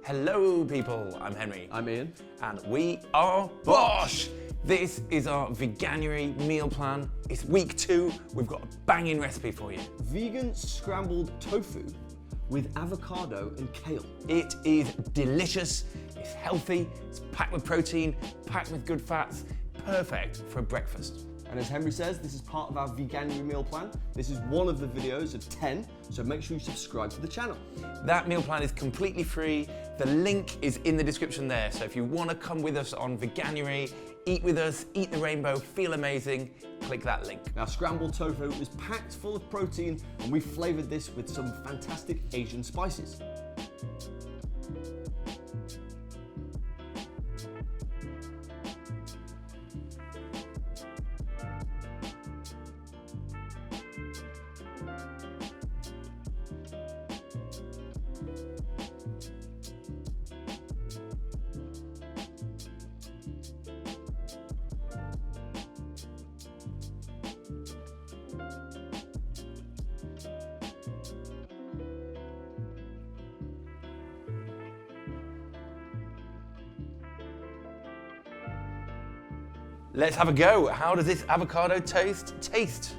Hello people, I'm Henry. I'm Ian. And we are BOSH! This is our Veganuary meal plan. It's week 2, we've got a banging recipe for you. Vegan scrambled tofu with avocado and kale. It is delicious, it's healthy, it's packed with protein, packed with good fats, perfect for breakfast. And as Henry says, this is part of our Veganuary meal plan. This is one of the videos of 10, so make sure you subscribe to the channel. That meal plan is completely free. The link is in the description there. So if you want to come with us on Veganuary, eat with us, eat the rainbow, feel amazing, click that link. Now, scrambled tofu is packed full of protein, and we flavored this with some fantastic Asian spices. Let's have a go. How does this avocado toast taste?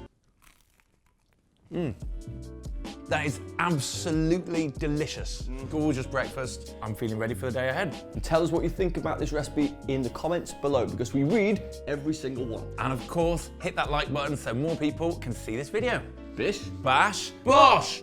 That is absolutely delicious. Gorgeous breakfast. I'm feeling ready for the day ahead. And tell us what you think about this recipe in the comments below, because we read every single one. And of course, hit that like button so more people can see this video. Bish. Bash. Bosh!